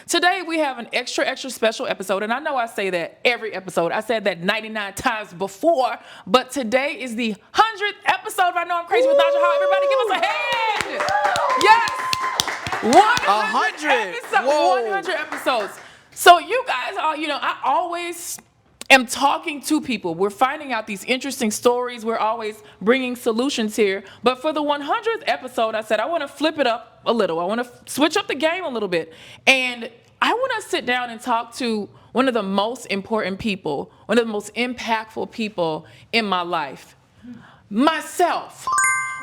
Today we have an extra special episode, and I know I say that every episode. I said that 99 times before, but today is the 100th episode of I Know I'm Crazy with Naja Hall. Everybody give us a hand! Yes! 100 episodes. So you guys are, I always am talking to people. We're finding out these interesting stories. We're always bringing solutions here. But for the 100th episode, I said I want to flip it up a little. I want to switch up the game a little bit. And I want to sit down and talk to one of the most important people, one of the most impactful people in my life, myself.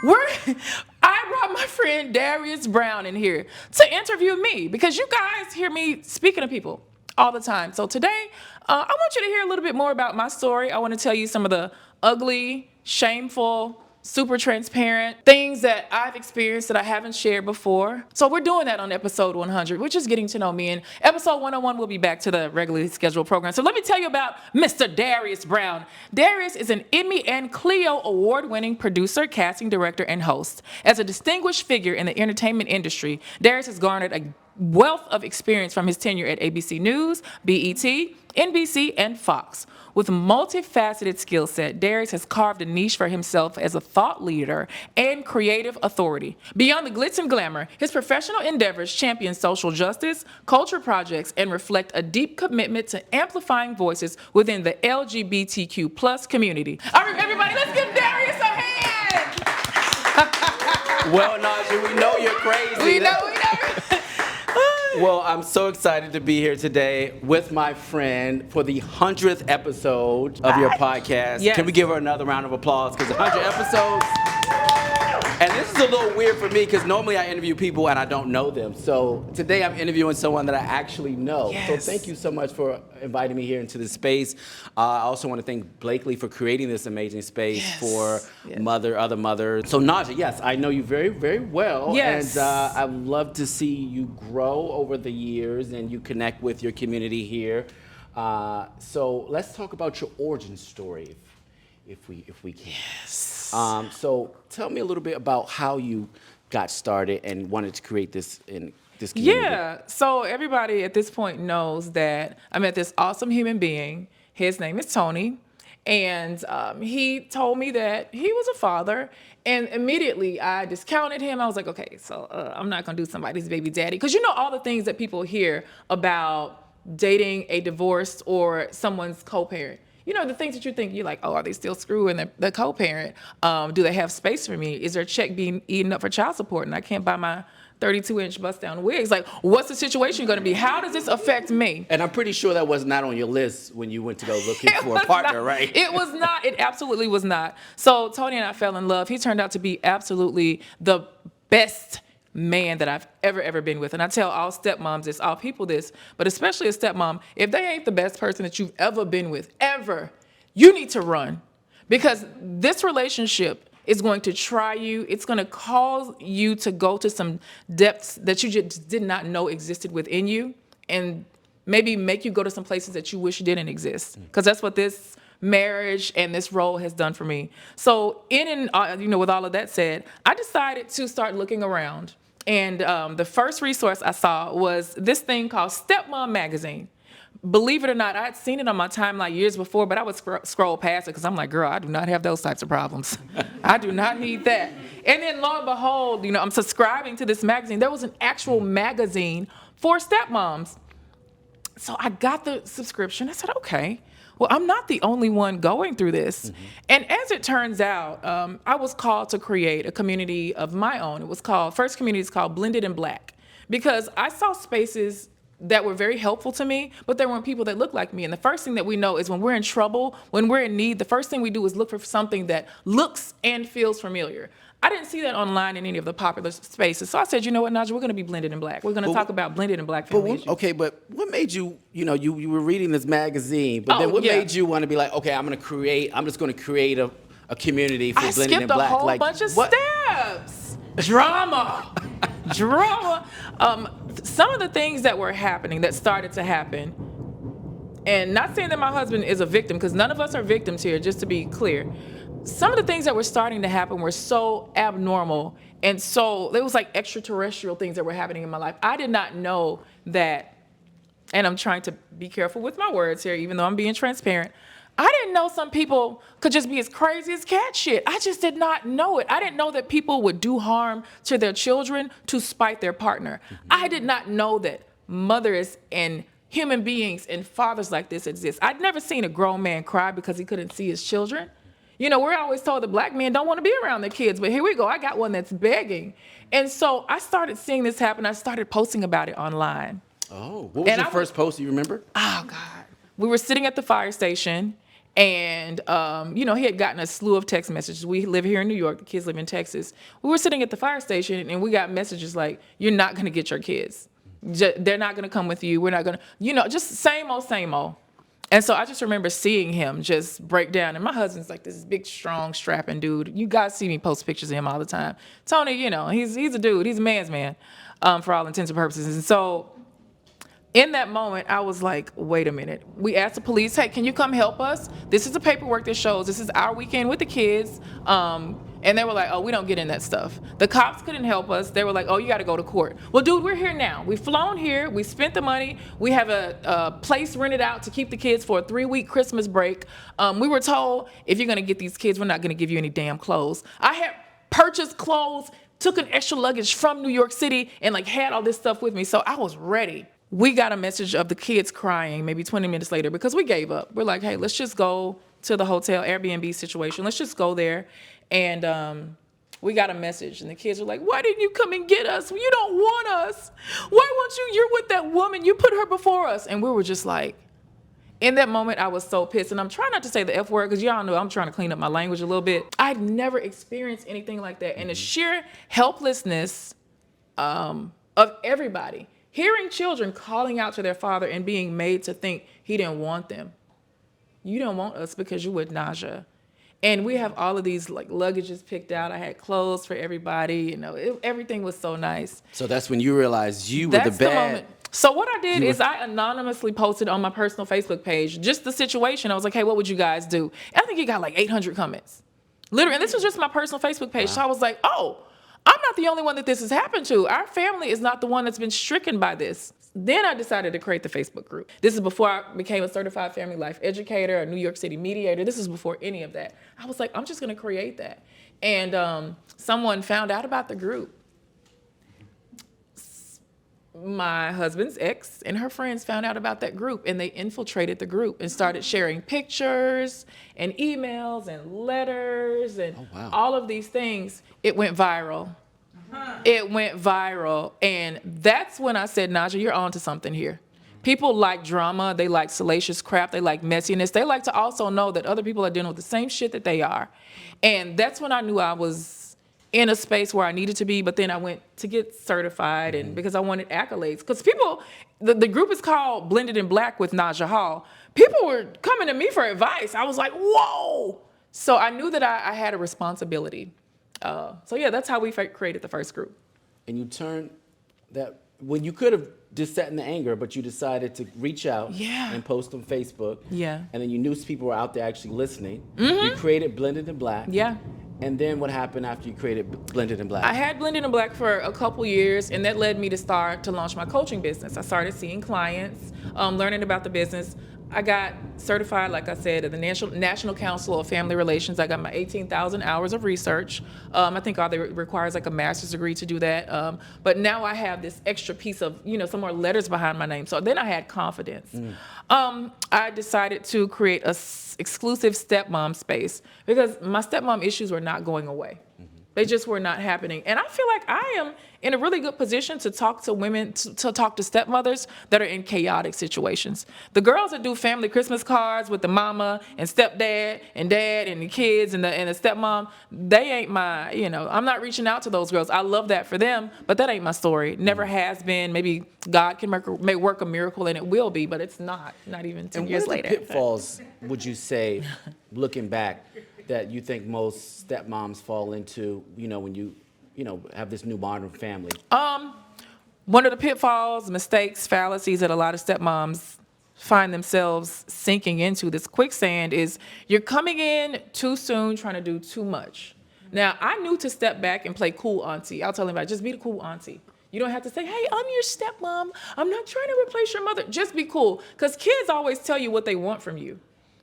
I brought my friend Darius Brown in here to interview me because you guys hear me speaking to people all the time. So today, I want you to hear a little bit more about my story. I want to tell you some of the ugly, shameful, super transparent things that I've experienced that I haven't shared before. So we're doing that on episode 100. We're just getting to know me. And episode 101, we'll be back to the regularly scheduled program. So let me tell you about Mr. Darius Brown. Darius is an Emmy and Clio award-winning producer, casting director, and host. As a distinguished figure in the entertainment industry, Darius has garnered a wealth of experience from his tenure at ABC News, BET, NBC, and Fox. With a multifaceted skill set, Darius has carved a niche for himself as a thought leader and creative authority. Beyond the glitz and glamour, his professional endeavors champion social justice, culture projects, and reflect a deep commitment to amplifying voices within the LGBTQ plus community. All right, everybody, let's give Darius a hand! Well, Naja, we know you're crazy. We know. Well, I'm so excited to be here today with my friend for the 100th episode of your podcast. Yes. Can we give her another round of applause? Because 100 episodes. And this is a little weird for me because normally I interview people and I don't know them. So today I'm interviewing someone that I actually know. Yes. So thank you so much for inviting me here into this space. I also want to thank Blakely for creating this amazing space for other mothers. So Naja, yes, I know you very, very well. Yes. And I'd love to see you grow over the years and you connect with your community here. So let's talk about your origin story, if we can. Yes. So tell me a little bit about how you got started and wanted to create this in this community. Yeah, so everybody at this point knows that I met this awesome human being. His name is Tony, and he told me that he was a father, and immediately I discounted him. I was like, okay, so I'm not gonna do somebody's baby daddy, because you know all the things that people hear about dating a divorced or someone's co-parent. You know, the things that you think, you're like, oh, are they still screwing the co-parent? Do they have space for me? Is their check being eaten up for child support and I can't buy my 32-inch bust-down wigs? Like, what's the situation going to be? How does this affect me? And I'm pretty sure that was not on your list when you went to go looking for a partner, right? It was not. It absolutely was not. So Tony and I fell in love. He turned out to be absolutely the best man that I've ever been with. And I tell all stepmoms this, all people this, but especially a stepmom, if they ain't the best person that you've ever been with, ever, you need to run. Because this relationship is going to try you. It's going to cause you to go to some depths that you just did not know existed within you, and maybe make you go to some places that you wish didn't exist. Because that's what this marriage and this role has done for me. So with all of that said, I decided to start looking around. And the first resource I saw was this thing called Stepmom Magazine. Believe it or not, I had seen it on my timeline years before, but I would scroll past it because I'm like, girl, I do not have those types of problems. I do not need that. And then lo and behold, I'm subscribing to this magazine. There was an actual magazine for stepmoms. So I got the subscription. I said, okay, well, I'm not the only one going through this. Mm-hmm. And as it turns out, I was called to create a community of my own. First community is called Blended in Black, because I saw spaces that were very helpful to me, but there weren't people that looked like me. And the first thing that we know is when we're in trouble, when we're in need, the first thing we do is look for something that looks and feels familiar. I didn't see that online in any of the popular spaces. So I said, you know what, Naja, we're going to be blended in black. We're going to talk about blended in black family issues. Okay, but what made you, you were reading this magazine, but then what made you want to be like, okay, I'm just going to create a community for blended in black? I skipped a whole bunch of steps. Drama. Some of the things that were happening, that started to happen, and not saying that my husband is a victim, because none of us are victims here, just to be clear. Some of the things that were starting to happen were so abnormal And so it was like extraterrestrial things that were happening in my life. I did not know that, and I'm trying to be careful with my words here, even though I'm being transparent. I didn't know some people could just be as crazy as cat shit. I just did not know it. I didn't know that people would do harm to their children to spite their partner. I did not know that mothers and human beings and fathers like this exist. I'd never seen a grown man cry because he couldn't see his children. You know, we're always told that black men don't want to be around their kids, but here we go. I got one that's begging. And so I started seeing this happen. I started posting about it online. Oh, what was your first post? You remember? Oh, God. We were sitting at the fire station, and, you know, he had gotten a slew of text messages. We live here in New York. The kids live in Texas. We were sitting at the fire station, and we got messages like, you're not going to get your kids. They're not going to come with you. We're not going to, you know, just same old, same old. And so I just remember seeing him just break down. And my husband's like this big, strong, strapping dude. You guys see me post pictures of him all the time. Tony, you know, he's a dude. He's a man's man, for all intents and purposes. And so in that moment, I was like, wait a minute. We asked the police, hey, can you come help us? This is the paperwork that shows this is our weekend with the kids. And they were like, oh, we don't get in that stuff. The cops couldn't help us. They were like, oh, you got to go to court. Well, dude, we're here now. We've flown here. We spent the money. We have a place rented out to keep the kids for a 3-week Christmas break. We were told, if you're going to get these kids, we're not going to give you any damn clothes. I had purchased clothes, took an extra luggage from New York City, and like had all this stuff with me. So I was ready. We got a message of the kids crying maybe 20 minutes later because we gave up. We're like, hey, let's just go to the hotel Airbnb situation. Let's just go there. And we got a message, and the kids were like, why didn't you come and get us? You don't want us. Why won't you? You're with that woman. You put her before us. And we were just like, in that moment, I was so pissed. And I'm trying not to say the F word because y'all know I'm trying to clean up my language a little bit. I'd never experienced anything like that. And the sheer helplessness of everybody. Hearing children calling out to their father and being made to think he didn't want them. You don't want us because you're with Naja. And we have all of these like luggages picked out. I had clothes for everybody. You know, everything was so nice. So that's when you realized you were the bad. Moment. So what I did is I anonymously posted on my personal Facebook page just the situation. I was like, hey, what would you guys do? And I think it got like 800 comments. Literally, and this was just my personal Facebook page. Wow. So I was like, oh, I'm not the only one that this has happened to. Our family is not the one that's been stricken by this. Then I decided to create the Facebook group. This is before I became a certified family life educator, a New York City mediator. This is before any of that. I was like, I'm just going to create that. And someone found out about the group. My husband's ex and her friends found out about that group, and they infiltrated the group and started sharing pictures and emails and letters and all of these things. It went viral. It went viral. And that's when I said, Naja, you're on to something here. People like drama. They like salacious crap. They like messiness. They like to also know that other people are dealing with the same shit that they are. And that's when I knew I was in a space where I needed to be. But then I went to get certified, and because I wanted accolades. Because people, the group is called Blended in Black with Naja Hall. People were coming to me for advice. I was like, whoa. So I knew that I had a responsibility. So yeah, that's how we created the first group. And you turned that, when you could have just sat in the anger, but you decided to reach out and post on Facebook. Yeah. And then you knew people were out there actually listening. You created Blended in Black. Yeah. And then what happened after you created Blended in Black? I had Blended in Black for a couple years, and that led me to launch my coaching business. I started seeing clients, learning about the business. I got certified, like I said, at the National Council of Family Relations. I got my 18,000 hours of research. I think all that requires like a master's degree to do that. But now I have this extra piece of, some more letters behind my name. So then I had confidence. I decided to create a exclusive stepmom space because my stepmom issues were not going away. They just were not happening. And I feel like I am in a really good position to talk to women, to talk to stepmothers that are in chaotic situations. The girls that do family Christmas cards with the mama and stepdad and dad and the kids and the stepmom, they ain't my, I'm not reaching out to those girls. I love that for them, but that ain't my story. Never has been. Maybe God can may work a miracle, and it will be, but it's not even 10 years later. And what are the pitfalls, would you say, looking back, that you think most stepmoms fall into, when you have this new modern family? One of the pitfalls, mistakes, fallacies that a lot of stepmoms find themselves sinking into, this quicksand, is you're coming in too soon, trying to do too much. Now, I knew to step back and play cool auntie. I'll tell anybody, just be the cool auntie. You don't have to say, hey, I'm your stepmom. I'm not trying to replace your mother. Just be cool. Because kids always tell you what they want from you.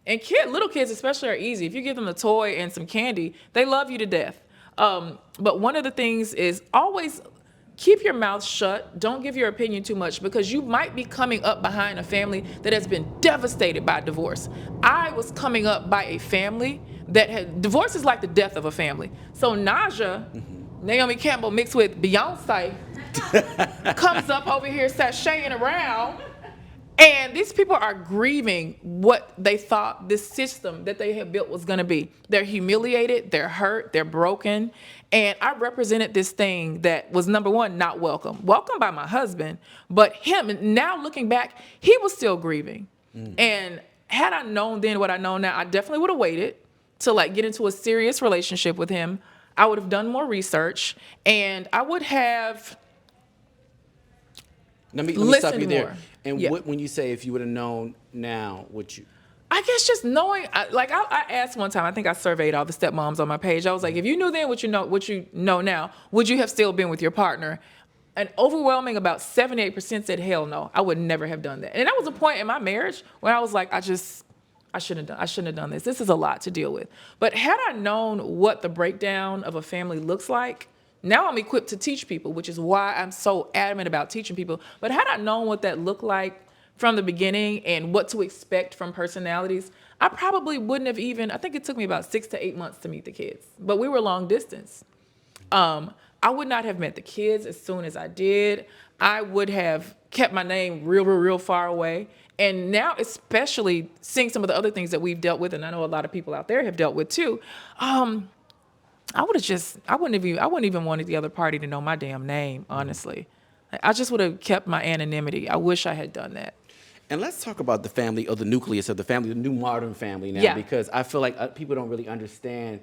And little kids especially are easy. If you give them a toy and some candy, they love you to death. But one of the things is always keep your mouth shut. Don't give your opinion too much, because you might be coming up behind a family that has been devastated by divorce. I was coming up by a family that had divorce is like the death of a family. So Naja, Naomi Campbell mixed with Beyonce, comes up over here sashaying around, and these people are grieving what they thought this system that they had built was going to be. They're humiliated, they're hurt, they're broken, and I represented this thing that was, number one, not welcome by my husband, but him, now looking back, he was still grieving. And had I known then what I know now, I definitely would have waited to get into a serious relationship with him. I would have done more research, and I would have let me stop you there. And when you say if you would have known now, would you? I guess just knowing, I asked one time, I think I surveyed all the stepmoms on my page. I was like, if you knew then what you know now, would you have still been with your partner? An overwhelming about 78% said, hell no, I would never have done that. And that was a point in my marriage where I was like, I shouldn't have done this. This is a lot to deal with. But had I known what the breakdown of a family looks like, now I'm equipped to teach people, which is why I'm so adamant about teaching people. But had I known what that looked like from the beginning and what to expect from personalities, I probably wouldn't have I think it took me about 6 to 8 months to meet the kids, but we were long distance. I would not have met the kids as soon as I did. I would have kept my name real far away. And now, especially seeing some of the other things that we've dealt with, and I know a lot of people out there have dealt with too, I wouldn't even wanted the other party to know my damn name, honestly. I just would have kept my anonymity. I wish I had done that. And let's talk about the family, or the nucleus of the family, the new modern family now, because I feel like people don't really understand.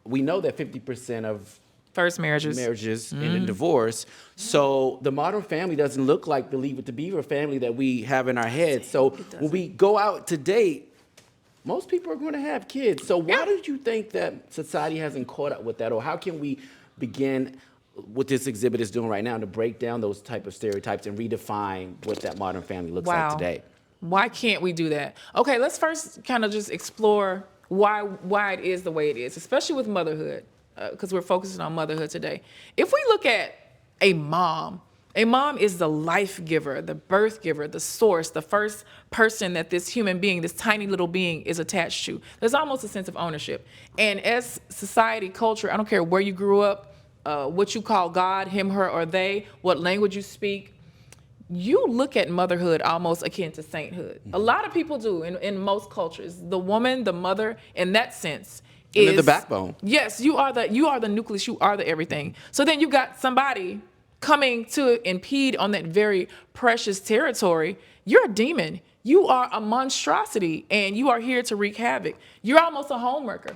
We know that 50% of first marriages end in divorce. So the modern family doesn't look like the Leave It to Beaver family that we have in our heads. So when we go out to date, most people are going to have kids. So why do you think that society hasn't caught up with that? Or how can we begin what this exhibit is doing right now to break down those type of stereotypes and redefine what that modern family looks like today? Why can't we do that? Okay, let's first kind of just explore why it is the way it is, especially with motherhood, because we're focusing on motherhood today. If we look at a mom is the life giver, the birth giver, the source, the first person that this human being, this tiny little being, is attached to. There's almost a sense of ownership. And as society, culture, I don't care where you grew up, what you call God, him, her, or they, what language you speak, you look at motherhood almost akin to sainthood. A lot of people do in most cultures. The woman, the mother, in that sense, is the backbone. Yes, you are the nucleus, you are the everything. So then you got somebody coming to impede on that very precious territory. You're a demon. You are a monstrosity, and you are here to wreak havoc. You're almost a homewrecker,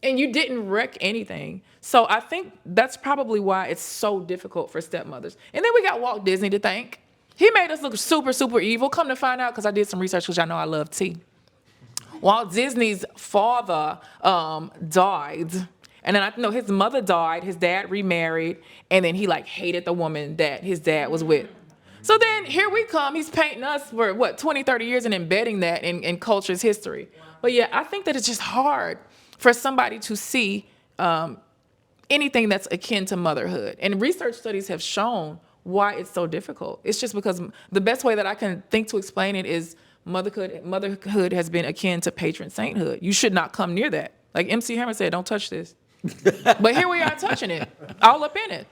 and you didn't wreck anything. So I think that's probably why it's so difficult for stepmothers. And then we got Walt Disney to thank. He made us look super, super evil. Come to find out, because I did some research, because I know I love tea. Walt Disney's father died. And then I know his mother died, his dad remarried, and then he hated the woman that his dad was with. So then here we come, he's painting us for 20, 30 years and embedding that in culture's history. But yeah, I think that it's just hard for somebody to see anything that's akin to motherhood. And research studies have shown why it's so difficult. It's just because the best way that I can think to explain it is motherhood has been akin to patron sainthood. You should not come near that. Like MC Hammer said, don't touch this. But here we are touching it, all up in it.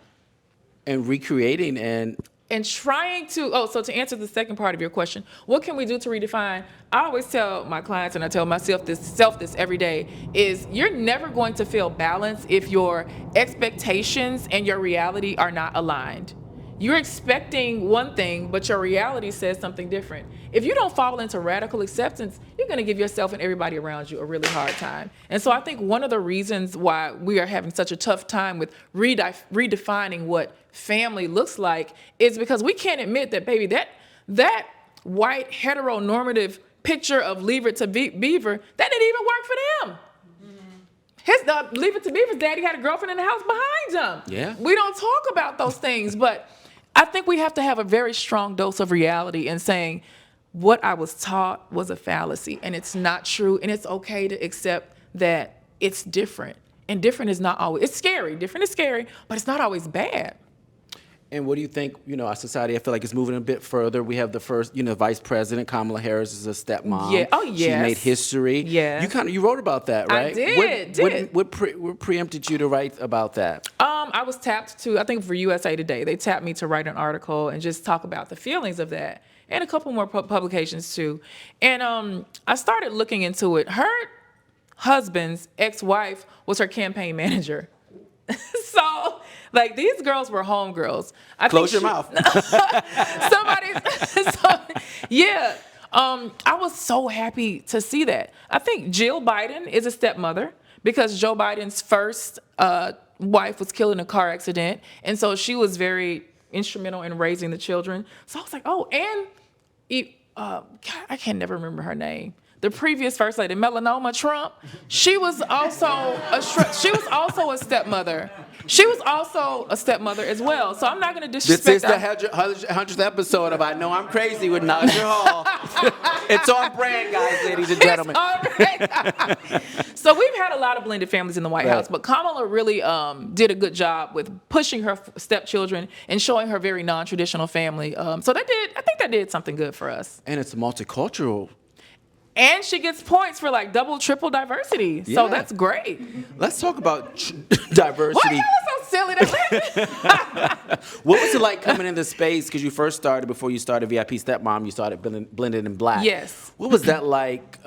And recreating and trying to, so to answer the second part of your question, what can we do to redefine? I always tell my clients, and I tell myself this every day, is you're never going to feel balanced if your expectations and your reality are not aligned. You're expecting one thing, but your reality says something different. If you don't fall into radical acceptance, you're going to give yourself and everybody around you a really hard time. And so I think one of the reasons why we are having such a tough time with redefining what family looks like is because we can't admit that, baby, that white heteronormative picture of Leave It to Beaver, that didn't even work for them. His Leave It to Beaver's daddy had a girlfriend in the house behind him. Yeah. We don't talk about those things, but I think we have to have a very strong dose of reality in saying what I was taught was a fallacy and it's not true, and it's okay to accept that it's different. And different is not always, it's scary. Different is scary, but it's not always bad. And what do you think, our society, I feel like it's moving a bit further. We have the first, Vice President, Kamala Harris is a stepmom. Yeah. Oh, yes. She made history. Yeah. You wrote about that, right? I did. What preempted you to write about that? I was tapped to, I think for USA Today, they tapped me to write an article and just talk about the feelings of that, and a couple more publications too. And I started looking into it. Her husband's ex-wife was her campaign manager. So, like, these girls were homegirls. Close your mouth. Yeah. I was so happy to see that. I think Jill Biden is a stepmother because Joe Biden's first wife was killed in a car accident. And so she was very instrumental in raising the children. So I was like, oh, and God, I can never remember her name. The previous first lady, Melanoma Trump, she was also a stepmother. She was also a stepmother as well. So I'm not going to disrespect. This is the 100th episode of I Know I'm Crazy with Naja Hall. It's on brand, guys, ladies and gentlemen. So we've had a lot of blended families in the White House, but Kamala really did a good job with pushing her stepchildren and showing her very non-traditional family. I think that did something good for us. And it's multicultural. And she gets points for like double, triple diversity. So that's great. Let's talk about diversity. Why are you so silly? What was it like coming into space? Because you first started, before you started VIP Stepmom, you started Blended in Black. Yes. What was that like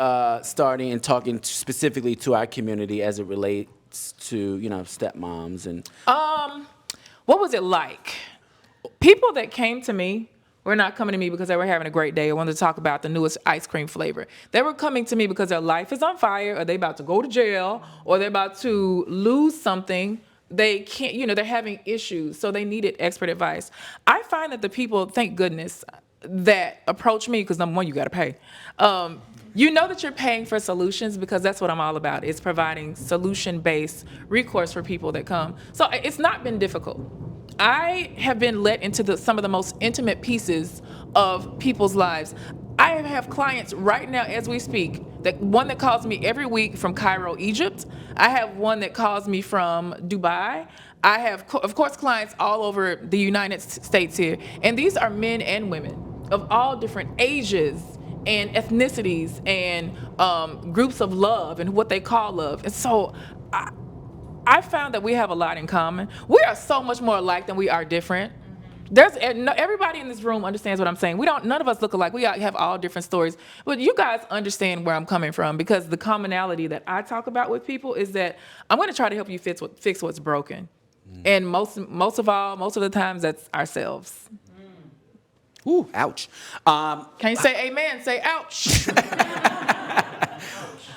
starting and talking specifically to our community as it relates to, stepmoms? And what was it like? People that came to me were not coming to me because they were having a great day or wanted to talk about the newest ice cream flavor. They were coming to me because their life is on fire, or they're about to go to jail, or they're about to lose something. They can't, they're having issues, so they needed expert advice. I find that the people, thank goodness, that approach me, because number one, you got to pay. You know that you're paying for solutions, because that's what I'm all about, is providing solution-based recourse for people that come. So it's not been difficult. I have been let into some of the most intimate pieces of people's lives. I have clients right now as we speak, one that calls me every week from Cairo, Egypt. I have one that calls me from Dubai. I have, of course, clients all over the United States here. And these are men and women of all different ages and ethnicities and groups of love and what they call love. And so I found that we have a lot in common. We are so much more alike than we are different. Everybody in this room understands what I'm saying. None of us look alike. We have all different stories. But you guys understand where I'm coming from, because the commonality that I talk about with people is that I'm going to try to help you fix what's broken. And most of the times, that's ourselves. Ooh, ouch. Can you say amen? Say ouch.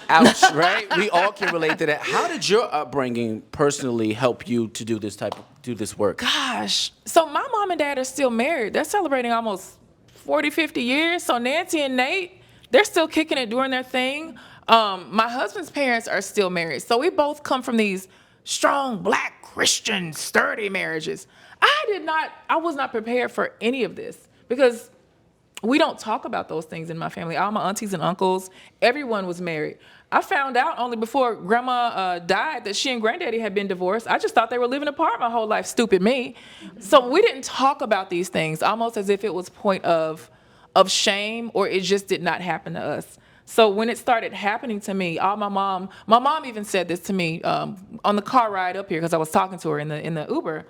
Ouch, right? We all can relate to that. How did your upbringing personally help you to do this work? Gosh. So my mom and dad are still married. They're celebrating almost 40, 50 years. So Nancy and Nate, they're still kicking it, doing their thing. My husband's parents are still married. So we both come from these strong, Black, Christian, sturdy marriages. I was not prepared for any of this, because we don't talk about those things in my family. All my aunties and uncles, everyone was married. I found out only before Grandma died that she and Granddaddy had been divorced. I just thought they were living apart my whole life, stupid me. So we didn't talk about these things, almost as if it was point of shame, or it just did not happen to us. So when it started happening to me, my mom even said this to me on the car ride up here, because I was talking to her in the Uber.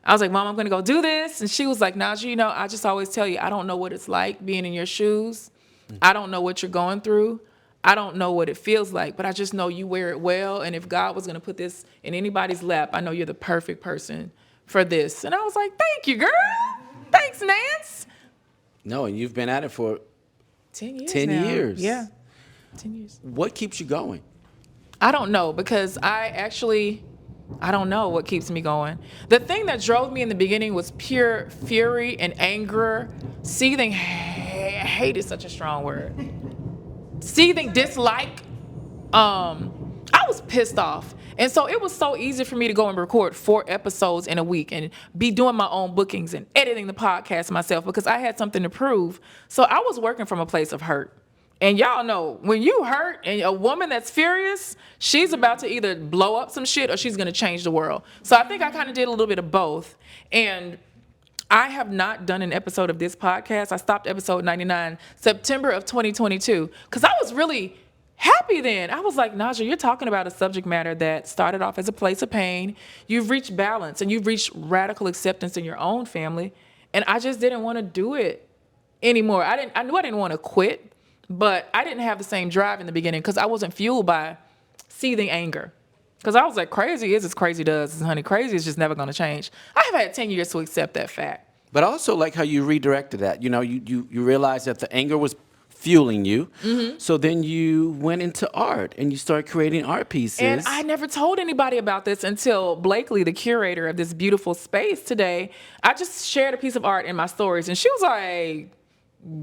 I was like, Mom, I'm going to go do this. And she was like, Naja, I just always tell you, I don't know what it's like being in your shoes. I don't know what you're going through. I don't know what it feels like, but I just know you wear it well. And if God was going to put this in anybody's lap, I know you're the perfect person for this. And I was like, thank you, girl. Thanks, Nance. No, and you've been at it for 10 years 10 now. years. Yeah, 10 years. What keeps you going? I don't know, because I don't know what keeps me going. The thing that drove me in the beginning was pure fury and anger, seething hate is such a strong word. Seething dislike. I was pissed off. And so it was so easy for me to go and record 4 episodes in a week and be doing my own bookings and editing the podcast myself because I had something to prove. So I was working from a place of hurt. And y'all know, when you hurt and a woman that's furious, she's about to either blow up some shit or she's going to change the world. So I think I kind of did a little bit of both. And I have not done an episode of this podcast. I stopped episode 99 September of 2022 because I was really happy then. I was like, Naja, you're talking about a subject matter that started off as a place of pain. You've reached balance and you've reached radical acceptance in your own family. And I just didn't want to do it anymore. I knew I didn't want to quit, but I didn't have the same drive in the beginning because I wasn't fueled by seething anger. Because I was like, crazy is as crazy does, honey. Crazy is just never going to change. I have had 10 years to accept that fact. But I also like how you redirected that. You know, you realized that the anger was fueling you. Mm-hmm. So then you went into art and you started creating art pieces. And I never told anybody about this until Blakely, the curator of this beautiful space today. I just shared a piece of art in my stories and she was like,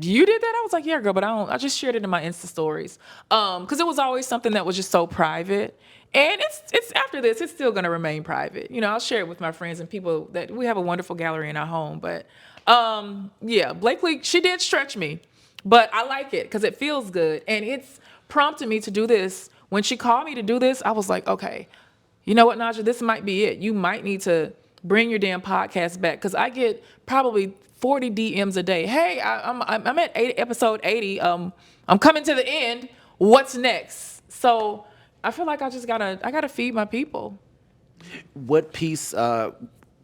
you did that? I was like, yeah, girl, but I just shared it in my Insta stories. Because it was always something that was just so private. And it's after this, it's still going to remain private. You know, I'll share it with my friends and people that we have a wonderful gallery in our home. But yeah, Blakely, she did stretch me. But I like it because it feels good. And it's prompted me to do this. When she called me to do this, I was like, okay, you know what, Naja, this might be it. You might need to bring your damn podcast back because I get probably 40 DMs a day. Hey, I'm at episode 80. I'm coming to the end. What's next? So I feel like I gotta feed my people. What piece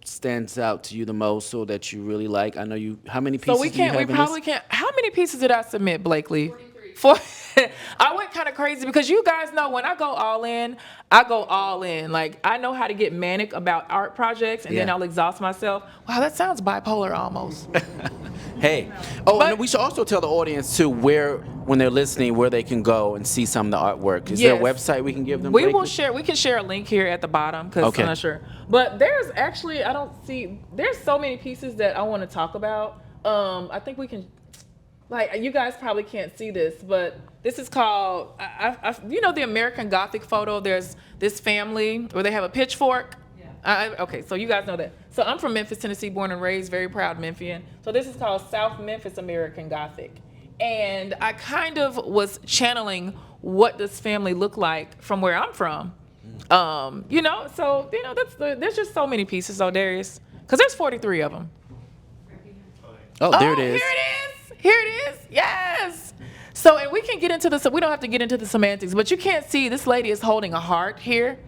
stands out to you the most so that you really like? I know you. How many pieces? So we probably can't. How many pieces did I submit, Blakely? 43. I went kind of crazy because you guys know when I go all in, I go all in. Like I know how to get manic about art projects and then I'll exhaust myself. Wow, that sounds bipolar almost. Hey. Oh, and we should also tell the audience too when they're listening, where they can go and see some of the artwork. Is there a website we can give them? We can share a link here at the bottom because I'm not sure. But there's actually, there's so many pieces that I want to talk about. I think we can, like, you guys probably can't see this, but this is called, you know, the American Gothic photo. There's this family where they have a pitchfork. Okay, so you guys know that. So I'm from Memphis, Tennessee, born and raised, very proud Memphian. So this is called South Memphis American Gothic. And I kind of was channeling what this family looked like from where I'm from. You know, so, you know, there's just so many pieces, though, Darius. Because there's 43 of them. Oh, there it is. Here it is. Yes. So, and we can get into this. We don't have to get into the semantics, but you can't see this lady is holding a heart here.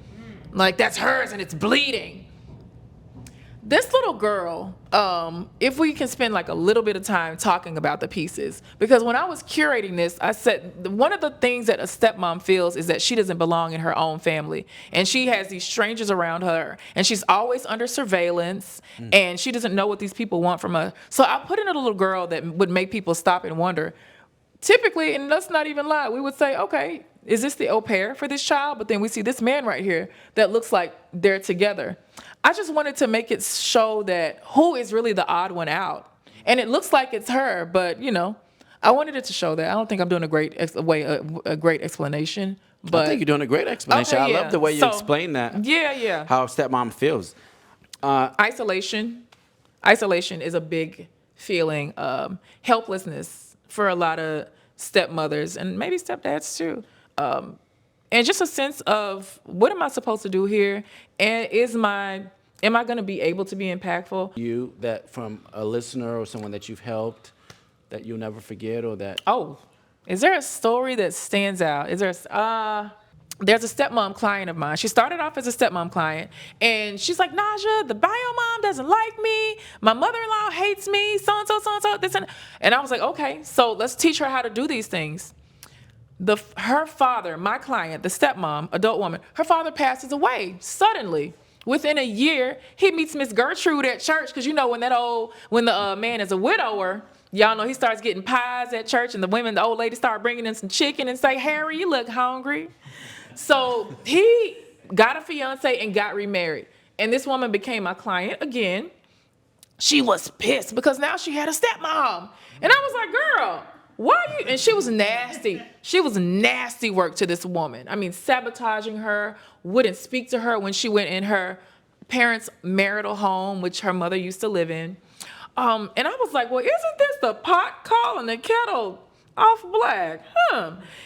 Like that's hers and it's bleeding. This little girl, if we can spend like a little bit of time talking about the pieces, because when I was curating this, I said one of the things that a stepmom feels is that she doesn't belong in her own family. And she has these strangers around her and she's always under surveillance and she doesn't know what these people want from her. So I put in a little girl that would make people stop and wonder. Typically, and let's not even lie, we would say, okay, is this the au pair for this child? But then we see this man right here that looks like they're together. I just wanted to make it show that who is really the odd one out. And it looks like it's her, but, you know, I wanted it to show that. I don't think I'm doing a great explanation. But I think you're doing a great explanation. Okay, I love the way you explain that. Yeah. How stepmom feels. Isolation. Isolation is a big feeling. Helplessness for a lot of stepmothers and maybe stepdads too. And just a sense of what am I supposed to do here? And am I going to be able to be impactful? You that from a listener or someone that you've helped that you'll never forget or that. Oh, is there a story that stands out? There's a stepmom client of mine. She started off as a stepmom client and she's like, Naja, the bio mom doesn't like me. My mother-in-law hates me. So-and-so, this and I was like, okay, so let's teach her how to do these things. Her father, my client, the stepmom, adult woman, her father passes away suddenly. Within a year, he meets Miss Gertrude at church because you know when the man is a widower, y'all know he starts getting pies at church and the old lady start bringing in some chicken and say, Harry, you look hungry. So he got a fiance and got remarried. And this woman became my client again. She was pissed because now she had a stepmom. And I was like, girl, why are you? And she was nasty. She was nasty work to this woman. I mean, sabotaging her, wouldn't speak to her when she went in her parents' marital home, which her mother used to live in. And I was like, well, isn't this the pot calling the kettle off black?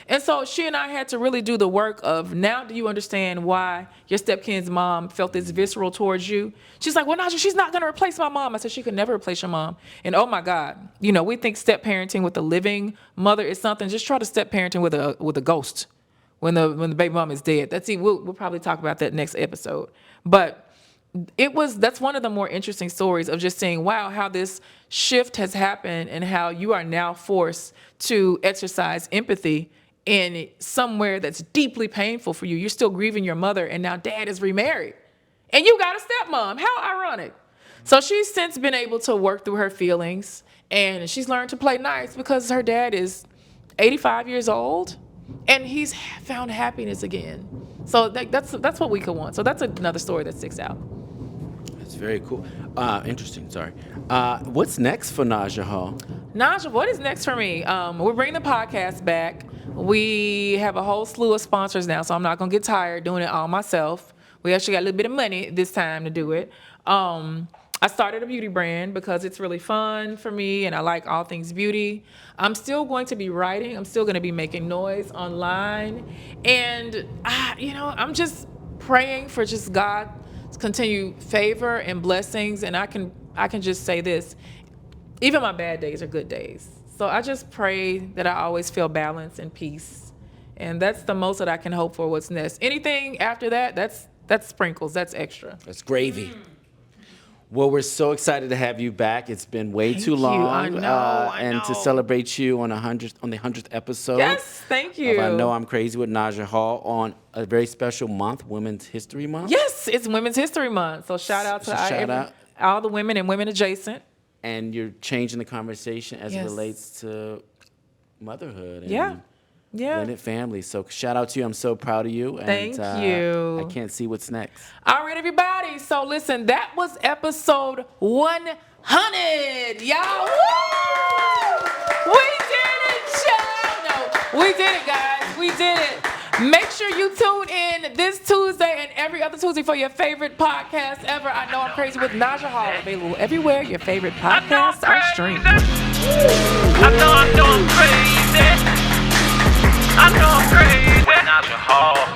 And so she and I had to really do the work of, now do you understand why your stepkind's mom felt this visceral towards you? She's like, well, Naja, she's not going to replace my mom. I said, she could never replace your mom. And oh my God, you know, we think step parenting with a living mother is something. Just try to step parenting with a ghost when the baby mom is dead. We'll probably talk about that next episode. But that's one of the more interesting stories of just saying, wow, how this shift has happened and how you are now forced to exercise empathy in somewhere that's deeply painful for you. You're still grieving your mother, and now dad is remarried and you got a stepmom. How ironic. So she's since been able to work through her feelings, and she's learned to play nice because her dad is 85 years old and he's found happiness again. So that's what we could want. So that's another story that sticks out. That's very cool. Interesting. Sorry. What's next for Naja Hall? Naja, what is next for me? We're bringing the podcast back. We have a whole slew of sponsors now, so I'm not going to get tired doing it all myself. We actually got a little bit of money this time to do it. I started a beauty brand because it's really fun for me and I like all things beauty. I'm still going to be writing. I'm still going to be making noise online. And, I'm just praying for just God continued favor and blessings, and I can just say this, even my bad days are good days. So I just pray that I always feel balance and peace, and that's the most that I can hope for. What's next? Anything after that, that's sprinkles, that's extra. That's gravy. Well, we're so excited to have you back. It's been way too long. I know. And to celebrate you on the 100th episode. Yes, thank you. I Know I'm Crazy with Naja Hall on a very special month, Women's History Month. Yes, it's Women's History Month. So shout out to all the women and women adjacent. And you're changing the conversation as it relates to motherhood. And blended family. So shout out to you. I'm so proud of you. Thank you. I can't see what's next. All right, everybody. So listen, that was episode 100. Y'all, woo! We did it, child. No, we did it, guys. We did it. Make sure you tune in this Tuesday and every other Tuesday for your favorite podcast ever. I Know I'm Crazy with Naja Hall. Available everywhere your favorite podcasts are streamed. I know I'm crazy. I know I'm crazy. Naja Hall.